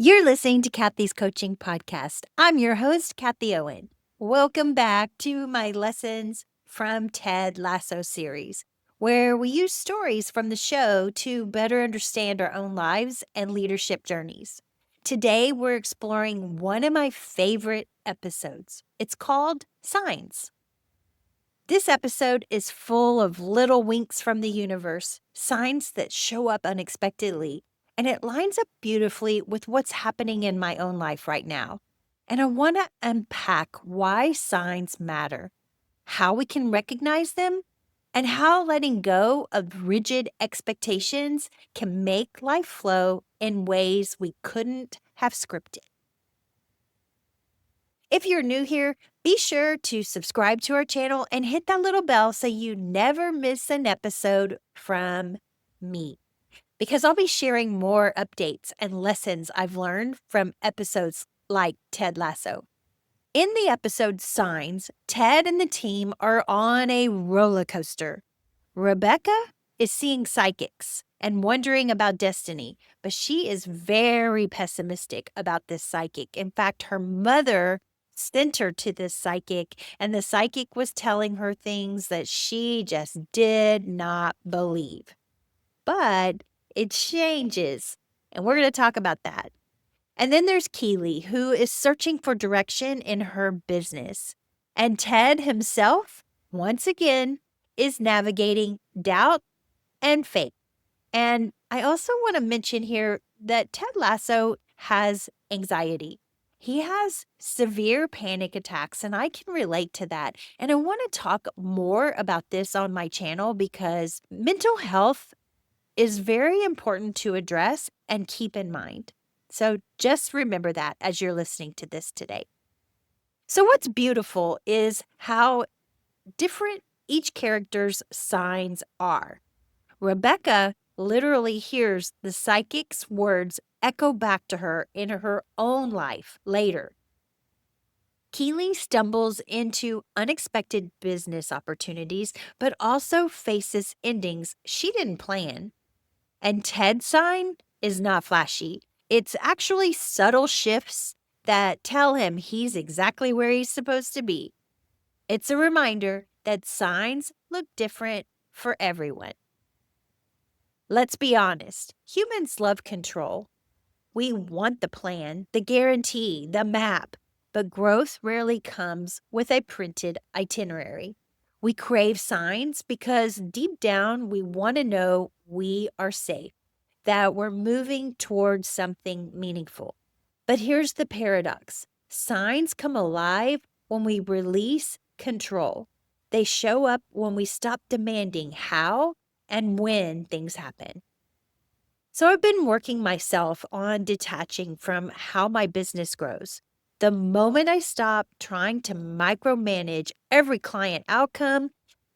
You're listening to Kathie's Coaching Podcast. I'm your host, Kathie Owen. Welcome back to my Lessons from Ted Lasso series, where we use stories from the show to better understand our own lives and leadership journeys. Today, we're exploring one of my favorite episodes. It's called Signs. This episode is full of little winks from the universe, signs that show up unexpectedly, and it lines up beautifully with what's happening in my own life right now. And I want to unpack why signs matter, how we can recognize them, and how letting go of rigid expectations can make life flow in ways we couldn't have scripted. If you're new here, be sure to subscribe to our channel and hit that little bell so you never miss an episode from me, because I'll be sharing more updates and lessons I've learned from episodes like Ted Lasso. In the episode Signs, Ted and the team are on a roller coaster. Rebecca is seeing psychics and wondering about destiny, but she is very pessimistic about this psychic. In fact, her mother sent her to this psychic, and the psychic was telling her things that she just did not believe. But it changes, and we're going to talk about that. And then there's Keely, who is searching for direction in her business. And Ted himself, once again, is navigating doubt and faith. And I also want to mention here that Ted Lasso has anxiety. He has severe panic attacks, and I can relate to that. And I want to talk more about this on my channel because mental health is very important to address and keep in mind. So just remember that as you're listening to this today. So what's beautiful is how different each character's signs are. Rebecca literally hears the psychic's words echo back to her in her own life later. Keely stumbles into unexpected business opportunities, but also faces endings she didn't plan. And Ted's sign is not flashy. It's actually subtle shifts that tell him he's exactly where he's supposed to be. It's a reminder that signs look different for everyone. Let's be honest, humans love control. We want the plan, the guarantee, the map, but growth rarely comes with a printed itinerary. We crave signs because deep down we want to know we are safe, that we're moving towards something meaningful. But here's the paradox. Signs come alive when we release control. They show up when we stop demanding how and when things happen. So I've been working myself on detaching from how my business grows. The moment I stop trying to micromanage every client outcome,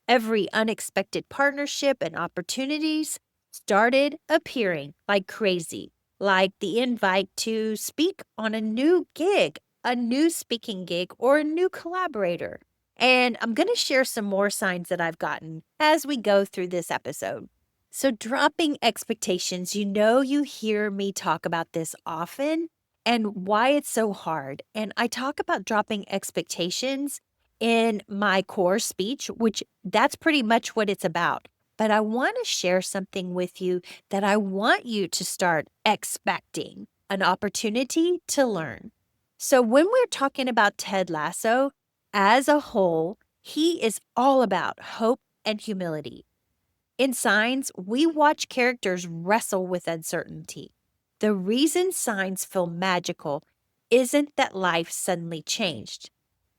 every unexpected partnership and opportunities started appearing like crazy, like the invite to speak on a new gig, a new speaking gig, or a new collaborator. And I'm going to share some more signs that I've gotten as we go through this episode. So, dropping expectations, you hear me talk about this often and why it's so hard. And I talk about dropping expectations in my core speech, which that's pretty much what it's about. But I want to share something with you that I want you to start expecting an opportunity to learn. So, when we're talking about Ted Lasso as a whole, he is all about hope and humility. In Signs, we watch characters wrestle with uncertainty. The reason Signs feel magical isn't that life suddenly changed.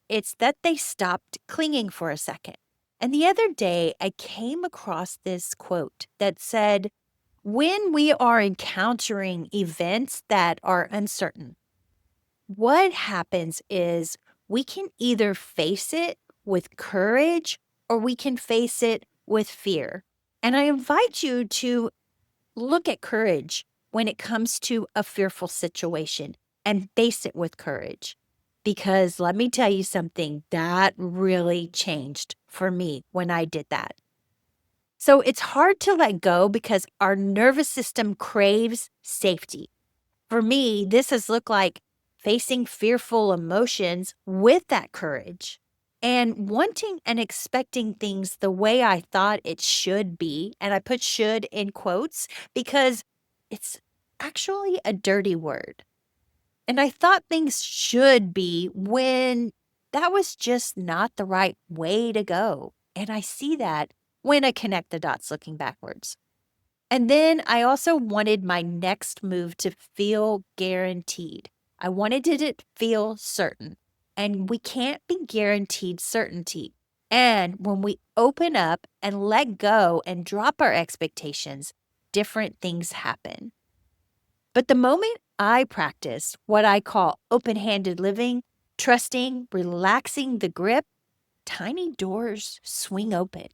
It's that they stopped clinging for a second. And the other day, I came across this quote that said, "When we are encountering events that are uncertain, what happens is we can either face it with courage or we can face it with fear." And I invite you to look at courage when it comes to a fearful situation and face it with courage. Because let me tell you something, that really changed for me when I did that. So it's hard to let go because our nervous system craves safety. For me, this has looked like facing fearful emotions with that courage and wanting and expecting things the way I thought it should be. And I put should in quotes because it's actually a dirty word. And I thought things should be when that was just not the right way to go. And I see that when I connect the dots looking backwards. And then I also wanted my next move to feel guaranteed. I wanted it to feel certain. And we can't be guaranteed certainty. And when we open up and let go and drop our expectations, different things happen. But the moment I practice what I call open handed living, trusting, relaxing the grip, tiny doors swing open.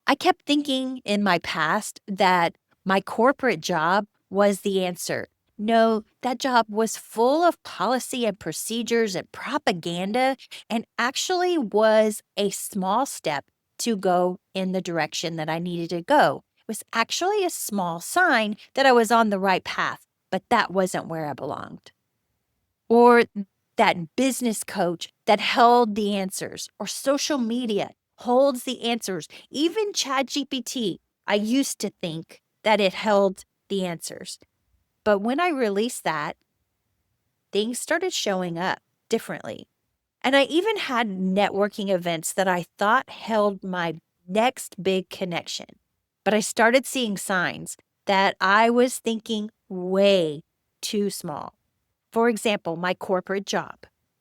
I kept thinking in my past that my corporate job was the answer. No, that job was full of policy and procedures and propaganda, and actually was a small step to go in the direction that I needed to go. It was actually a small sign that I was on the right path, but that wasn't where I belonged. Or that business coach that held the answers, or social media holds the answers. Even ChatGPT, I used to think that it held the answers. But when I released that, things started showing up differently. And I even had networking events that I thought held my next big connection. But I started seeing signs that I was thinking way too small. For example, my corporate job.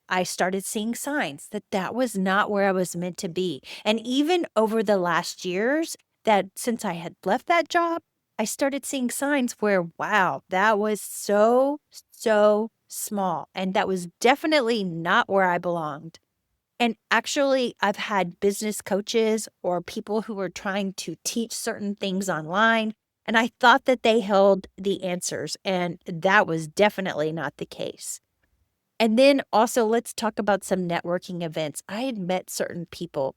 I started seeing signs that that was not where I was meant to be. And even over the last years, that since I had left that job, I started seeing signs where, wow, that was so small. And that was definitely not where I belonged. And actually, I've had business coaches or people who were trying to teach certain things online, and I thought that they held the answers, and that was definitely not the case. And then also, let's talk about some networking events. I had met certain people,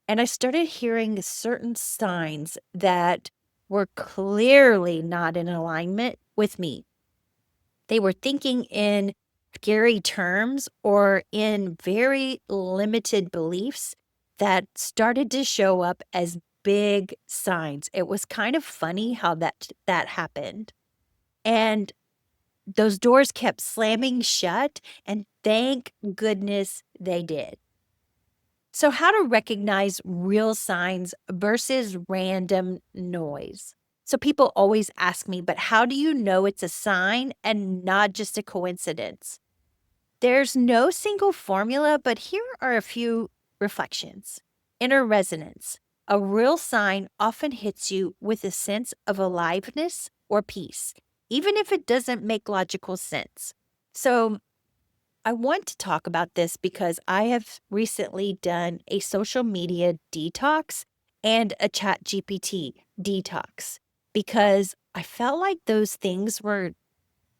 and I started hearing certain signs that were clearly not in alignment with me. They were thinking in scary terms or in very limited beliefs that started to show up as big signs. It was kind of funny how that happened. And those doors kept slamming shut, and thank goodness they did. So, how to recognize real signs versus random noise? So, people always ask me, but how do you know it's a sign and not just a coincidence? There's no single formula, but here are a few reflections. Inner resonance. A real sign often hits you with a sense of aliveness or peace, even if it doesn't make logical sense. So, I want to talk about this because I have recently done a social media detox and a chat GPT detox because I felt like those things were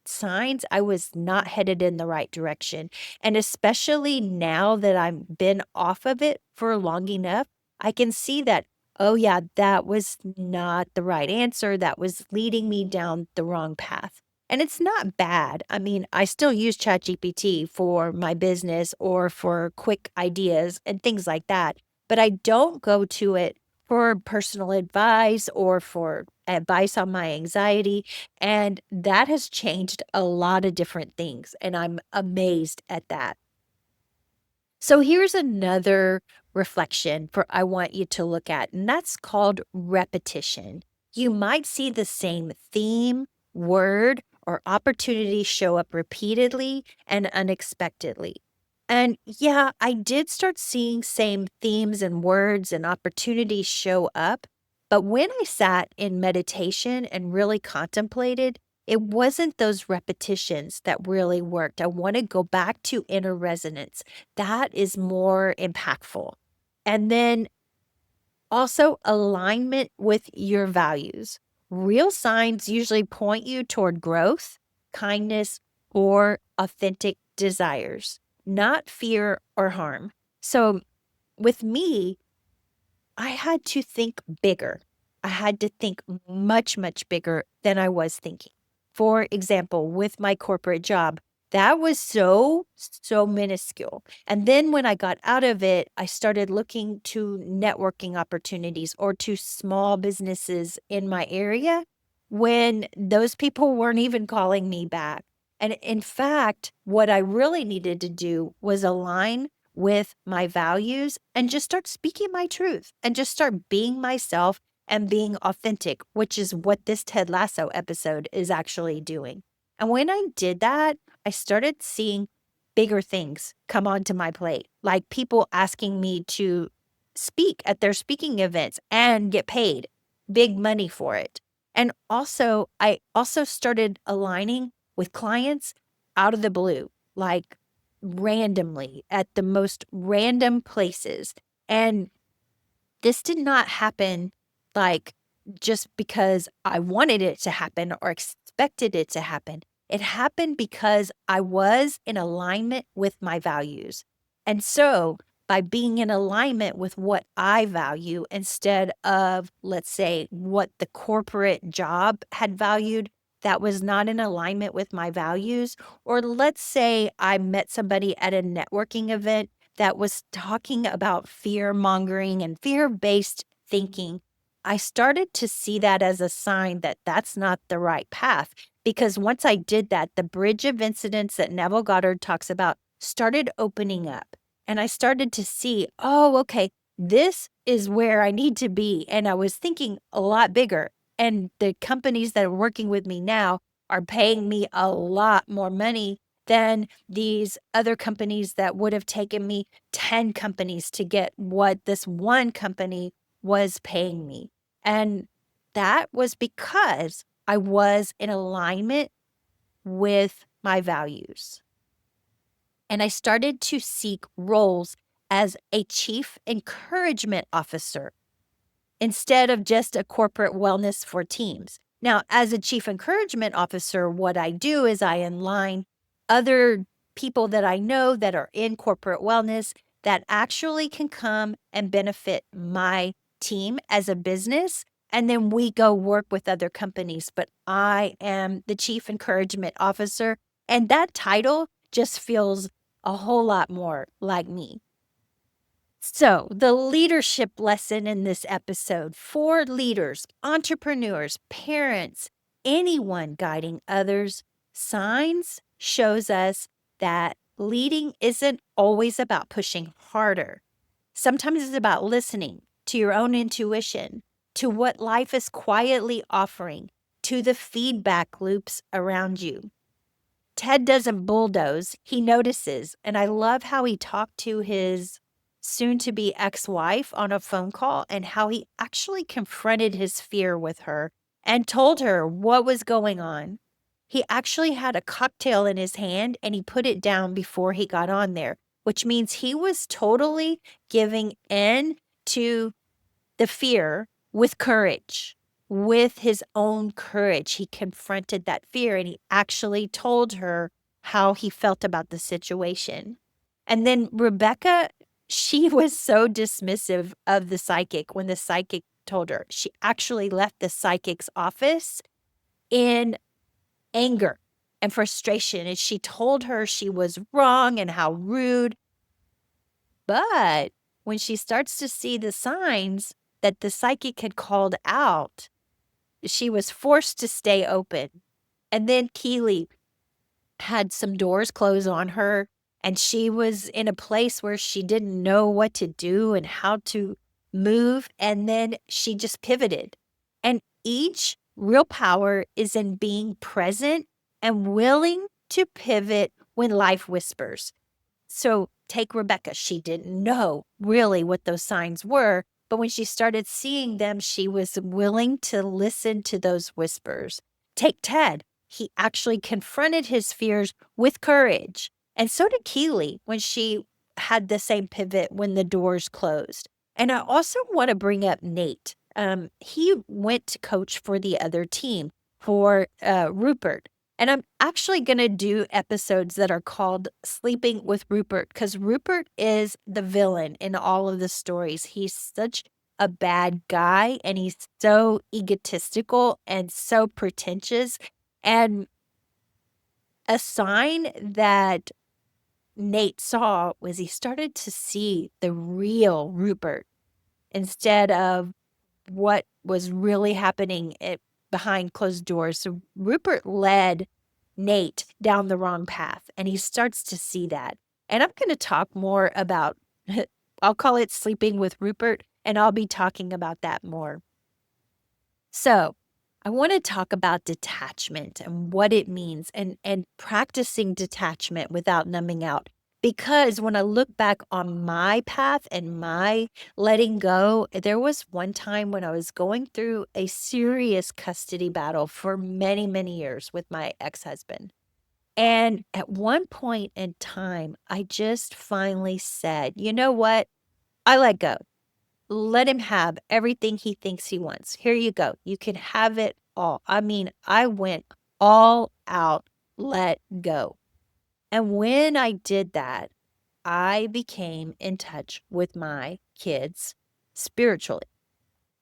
signs I was not headed in the right direction. And especially now that I've been off of it for long enough, I can see that, oh, yeah, that was not the right answer. That was leading me down the wrong path. And it's not bad. I mean, I still use ChatGPT for my business or for quick ideas and things like that. But I don't go to it for personal advice or for advice on my anxiety. And that has changed a lot of different things, and I'm amazed at that. So here's another reflection for I want you to look at, and that's called repetition. You might see the same theme, word, or opportunity show up repeatedly and unexpectedly. And yeah, I did start seeing same themes and words and opportunities show up. But when I sat in meditation and really contemplated, it wasn't those repetitions that really worked. I want to go back to inner resonance. That is more impactful. And then also alignment with your values. Real signs usually point you toward growth, kindness, or authentic desires, not fear or harm. So with me, I had to think bigger. I had to think much bigger than I was thinking. for example, with my corporate job, that was so minuscule. And then when I got out of it, I started looking to networking opportunities or to small businesses in my area when those people weren't even calling me back. And in fact, what I really needed to do was align with my values and just start speaking my truth and just start being myself and being authentic, which is what this Ted Lasso episode is actually doing. And when I did that, I started seeing bigger things come onto my plate, like people asking me to speak at their speaking events and get paid big money for it. And also, I also started aligning with clients out of the blue, like randomly at the most random places. And this did not happen like just because I wanted it to happen or expected it to happen. It happened because I was in alignment with my values. And so, by being in alignment with what I value instead of, let's say, what the corporate job had valued that was not in alignment with my values, or let's say I met somebody at a networking event that was talking about fear mongering and fear based thinking, I started to see that as a sign that that's not the right path. Because once I did that, the bridge of incidents that Neville Goddard talks about started opening up. And I started to see, oh, okay, this is where I need to be. And I was thinking a lot bigger. And the companies that are working with me now are paying me a lot more money than these other companies that would have taken me 10 companies to get what this one company was paying me. And that was because I was in alignment with my values. And I started to seek roles as a chief encouragement officer instead of just a corporate wellness for teams. Now, as a chief encouragement officer, what I do is I align other people that I know that are in corporate wellness that actually can come and benefit my team as a business. And then we go work with other companies. But I am the chief encouragement officer. And that title just feels a whole lot more like me. So, the leadership lesson in this episode for leaders, entrepreneurs, parents, anyone guiding others, signs shows us that leading isn't always about pushing harder. Sometimes it's about listening to your own intuition, to what life is quietly offering, to the feedback loops around you. Ted doesn't bulldoze, he notices. And I love how he talked to his soon to be ex wife on a phone call and how he actually confronted his fear with her and told her what was going on. He actually had a cocktail in his hand and he put it down before he got on there, which means he was totally giving in to the fear with courage, with his own courage. He confronted that fear and he actually told her how he felt about the situation. And then Rebecca, she was so dismissive of the psychic when the psychic told her. She actually left the psychic's office in anger and frustration. And she told her she was wrong and how rude. But when she starts to see the signs that the psychic had called out, she was forced to stay open. And then Keely had some doors close on her, and she was in a place where she didn't know what to do and how to move. And then she just pivoted. And each real power is in being present and willing to pivot when life whispers. So take Rebecca. She didn't know really what those signs were, but when she started seeing them, she was willing to listen to those whispers. Take Ted. He actually confronted his fears with courage. And so did Keely when she had the same pivot when the doors closed. And I also want to bring up Nate. He went to coach for the other team for Rupert. And I'm actually going to do episodes that are called Sleeping with Rupert because Rupert is the villain in all of the stories. He's such a bad guy and he's so egotistical and so pretentious. And a sign that Nate saw was he started to see the real Rupert instead of what was really happening behind closed doors. So Rupert led Nate down the wrong path, and he starts to see that. And I'm going to talk more about, I'll call it sleeping with Rupert, and I'll be talking about that more. So I want to talk about detachment and what it means and practicing detachment without numbing out. Because when I look back on my path and my letting go, there was one time when I was going through a serious custody battle for many, many years with my ex-husband. And at one point in time, I just finally said, you know what? I let go. Let him have everything he thinks he wants. Here you go. You can have it all. I mean, I went all out, let go. And when I did that, I became in touch with my kids spiritually.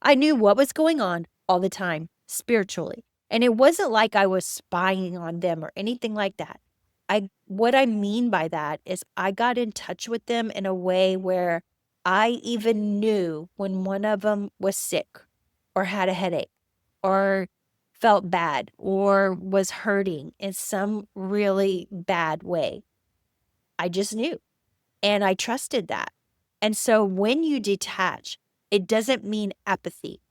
I knew what was going on all the time spiritually. And it wasn't like I was spying on them or anything like that. What I mean by that is I got in touch with them in a way where I even knew when one of them was sick or had a headache or felt bad or was hurting in some really bad way. I just knew. And I trusted that. And so when you detach, it doesn't mean apathy.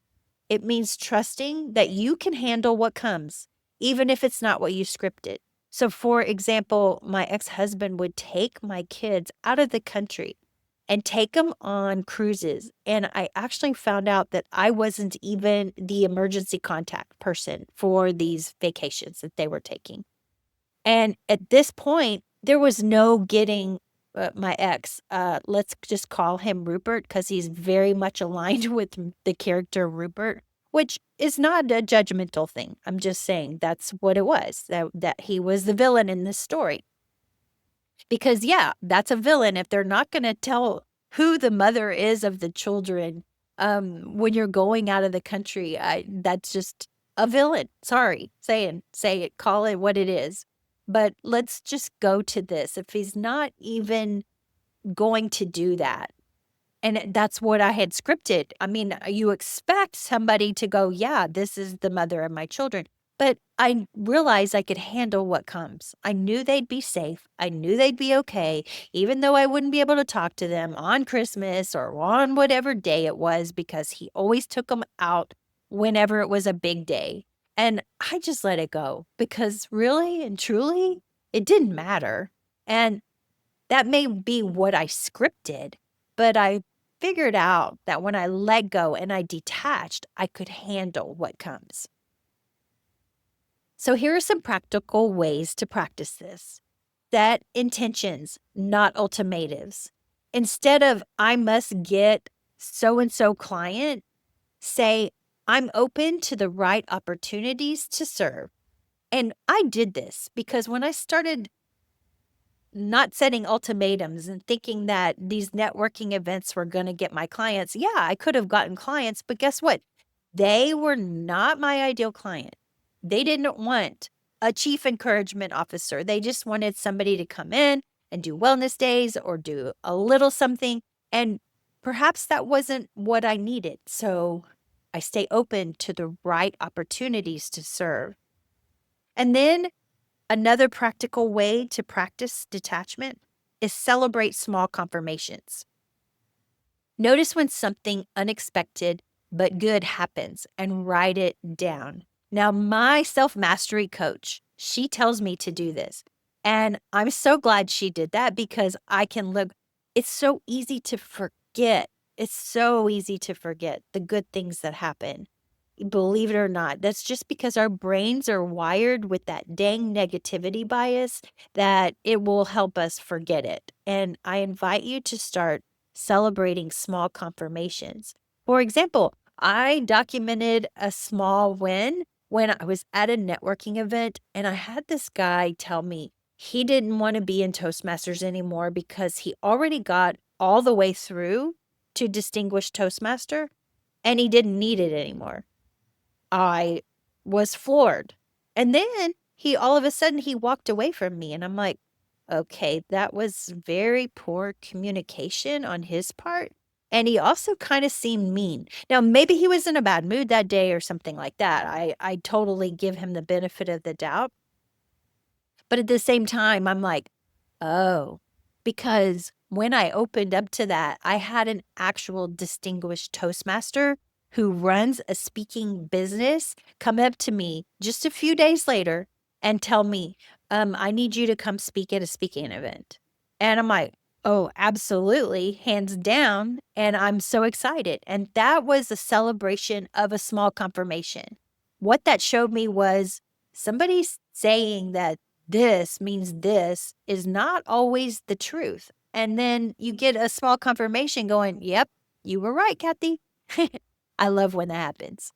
It means trusting that you can handle what comes, even if it's not what you scripted. So, for example, my ex husband would take my kids out of the country and take them on cruises. And I actually found out that I wasn't even the emergency contact person for these vacations that they were taking. And at this point, there was no getting my ex, let's just call him Rupert because he's very much aligned with the character Rupert, which is not a judgmental thing. I'm just saying that's what it was, that he was the villain in this story. Because, yeah, that's a villain if they're not going to tell who the mother is of the children when you're going out of the country. That's just a villain. Sorry, say it, call it what it is. But let's just go to this. If he's not even going to do that, and that's what I had scripted. I mean, you expect somebody to go, yeah, this is the mother of my children. But I realized I could handle what comes. I knew they'd be safe. I knew they'd be okay, even though I wouldn't be able to talk to them on Christmas or on whatever day it was, because he always took them out whenever it was a big day. And I just let it go because really and truly, it didn't matter. And that may be what I scripted, but I figured out that when I let go and I detached, I could handle what comes. So here are some practical ways to practice this. Set intentions, not ultimatums. Instead of, I must get so and so client, say, I'm open to the right opportunities to serve. And I did this because when I started not setting ultimatums and thinking that these networking events were going to get my clients. Yeah, I could have gotten clients, but guess what? They were not my ideal client. They didn't want a chief encouragement officer. They just wanted somebody to come in and do wellness days or do a little something. And perhaps that wasn't what I needed. So I stay open to the right opportunities to serve. And then another practical way to practice detachment is celebrate small confirmations. Notice when something unexpected but good happens and write it down. Now, my self mastery coach, she tells me to do this. And I'm so glad she did that because I can look, it's so easy to forget. It's so easy to forget the good things that happen. Believe it or not, that's just because our brains are wired with that dang negativity bias that it will help us forget it. And I invite you to start celebrating small confirmations. For example, I documented a small win when I was at a networking event, and I had this guy tell me he didn't want to be in Toastmasters anymore because he already got all the way through to Distinguished Toastmaster and he didn't need it anymore. I was floored. And then all of a sudden, he walked away from me. And I'm like, okay, that was very poor communication on his part. And he also kind of seemed mean. Now, maybe he was in a bad mood that day or something like that. I totally give him the benefit of the doubt. But at the same time, I'm like, oh, because when I opened up to that, I had an actual distinguished Toastmaster who runs a speaking business come up to me just a few days later and tell me, I need you to come speak at a speaking event. And I'm like, oh, absolutely, hands down. And I'm so excited. And that was a celebration of a small confirmation. What that showed me was somebody saying that this means this is not always the truth. And then you get a small confirmation going, yep, you were right, Kathie. I love when that happens.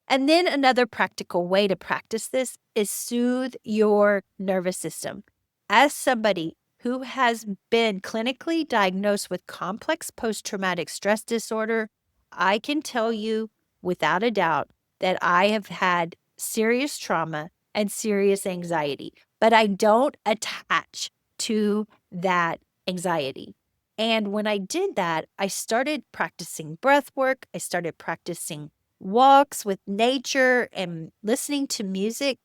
And then another practical way to practice this is soothe your nervous system. As somebody who has been clinically diagnosed with complex post traumatic stress disorder, I can tell you without a doubt that I have had serious trauma and serious anxiety, but I don't attach to that anxiety. And when I did that, I started practicing breath work. I started practicing walks with nature and listening to music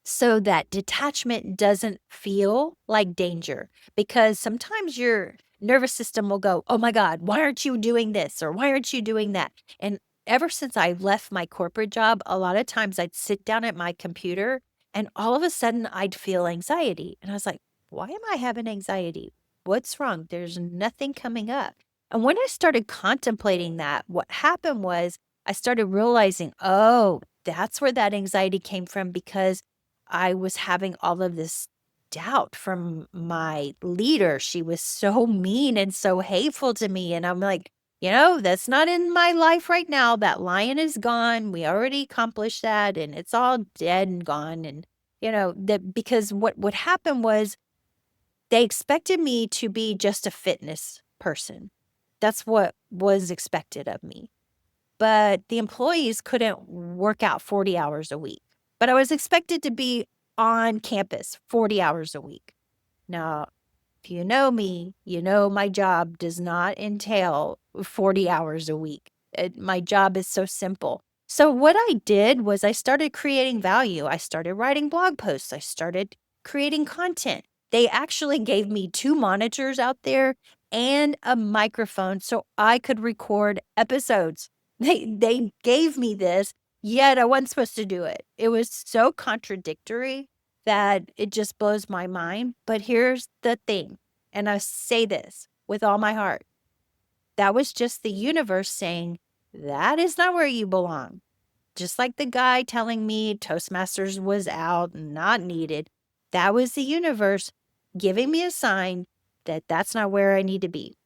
so that detachment doesn't feel like danger. Because sometimes your nervous system will go, oh my God, why aren't you doing this? Or why aren't you doing that? And ever since I left my corporate job, a lot of times I'd sit down at my computer and all of a sudden I'd feel anxiety. And I was like, why am I having anxiety? What's wrong? There's nothing coming up. And when I started contemplating that, what happened was I started realizing, oh, that's where that anxiety came from because I was having all of this doubt from my leader. She was so mean and so hateful to me. And I'm like, that's not in my life right now. That lion is gone. We already accomplished that and it's all dead and gone. And, that because what happened was they expected me to be just a fitness person. That's what was expected of me. But the employees couldn't work out 40 hours a week. But I was expected to be on campus 40 hours a week. Now, if you know me, you know my job does not entail 40 hours a week. My job is so simple. So what I did was I started creating value. I started writing blog posts. I started creating content. They actually gave me 2 monitors out there and a microphone so I could record episodes. They gave me this, yet I wasn't supposed to do it. It was so contradictory that it just blows my mind. But here's the thing, and I say this with all my heart. That was just the universe saying, that is not where you belong. Just like the guy telling me Toastmasters was out and not needed, that was the universe giving me a sign that that's not where I need to be.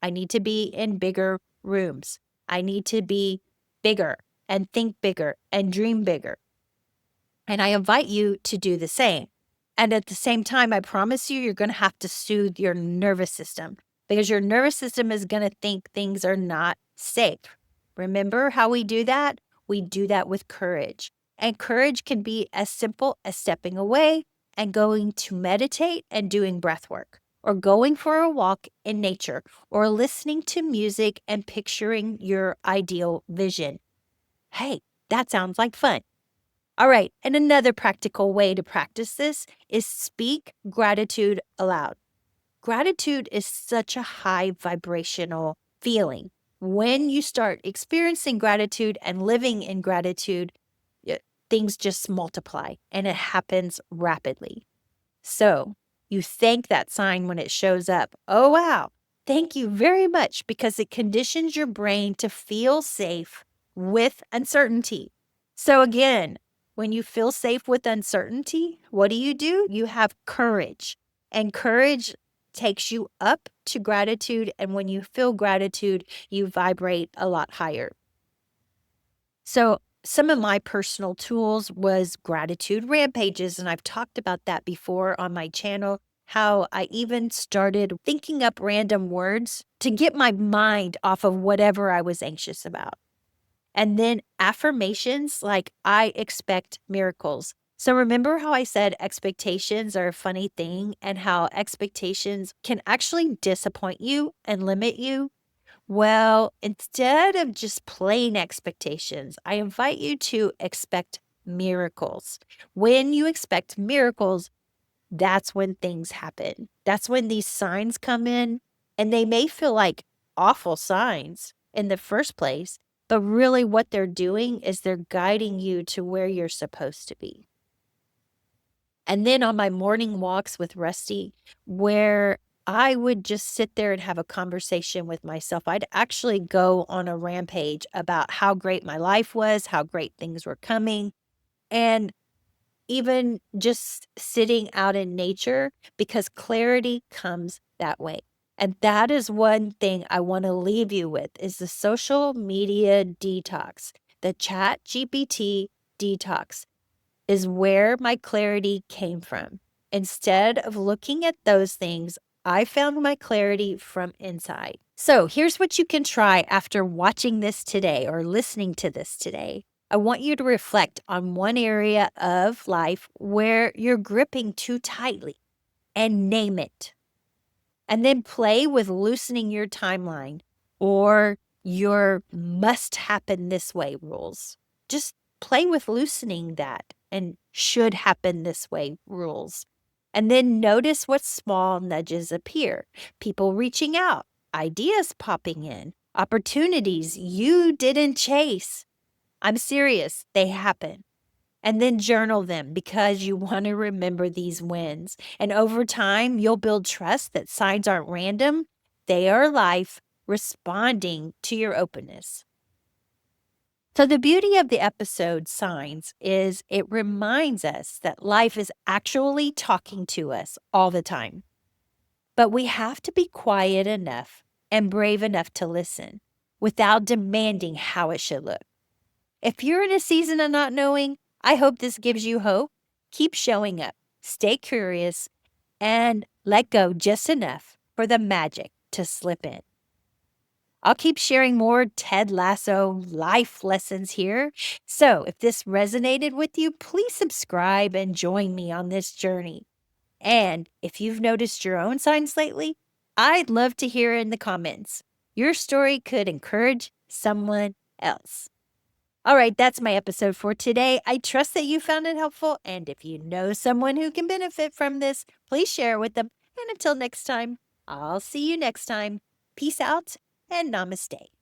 I need to be in bigger rooms. I need to be bigger and think bigger and dream bigger. And I invite you to do the same. And at the same time, I promise you, you're going to have to soothe your nervous system because your nervous system is going to think things are not safe. Remember how we do that? We do that with courage. And courage can be as simple as stepping away and going to meditate and doing breath work, or going for a walk in nature, or listening to music and picturing your ideal vision. Hey, that sounds like fun. All right, and another practical way to practice this is speak gratitude aloud. Gratitude is such a high vibrational feeling. When you start experiencing gratitude and living in gratitude, things just multiply and it happens rapidly. So you thank that sign when it shows up. Oh, wow. Thank you very much because it conditions your brain to feel safe with uncertainty. So again, when you feel safe with uncertainty, what do? You have courage, and courage takes you up to gratitude. And when you feel gratitude, you vibrate a lot higher. So some of my personal tools was gratitude rampages, and I've talked about that before on my channel, how I even started thinking up random words to get my mind off of whatever I was anxious about. And then affirmations like, I expect miracles. So remember how I said expectations are a funny thing and how expectations can actually disappoint you and limit you? Well, instead of just plain expectations, I invite you to expect miracles. When you expect miracles, that's when things happen. That's when these signs come in, and they may feel like awful signs in the first place, but really what they're doing is they're guiding you to where you're supposed to be. And then on my morning walks with Rusty, where I would just sit there and have a conversation with myself, I'd actually go on a rampage about how great my life was, how great things were coming, and even just sitting out in nature, because clarity comes that way. And that is one thing I want to leave you with is the social media detox, the chat GPT detox is where my clarity came from. Instead of looking at those things, I found my clarity from inside. So here's what you can try after watching this today or listening to this today. I want you to reflect on one area of life where you're gripping too tightly and name it. And then play with loosening your timeline or your must happen this way rules. Just play with loosening that and should happen this way rules. And then notice what small nudges appear. People reaching out, ideas popping in, opportunities you didn't chase. I'm serious, they happen. And then journal them because you want to remember these wins. And over time, you'll build trust that signs aren't random, they are life responding to your openness. So, the beauty of the episode Signs is it reminds us that life is actually talking to us all the time. But we have to be quiet enough and brave enough to listen without demanding how it should look. If you're in a season of not knowing, I hope this gives you hope. Keep showing up, stay curious, and let go just enough for the magic to slip in. I'll keep sharing more Ted Lasso life lessons here. So if this resonated with you, please subscribe and join me on this journey. And if you've noticed your own signs lately, I'd love to hear in the comments. Your story could encourage someone else. All right, that's my episode for today. I trust that you found it helpful. And if you know someone who can benefit from this, please share it with them. And until next time, I'll see you next time. Peace out and namaste.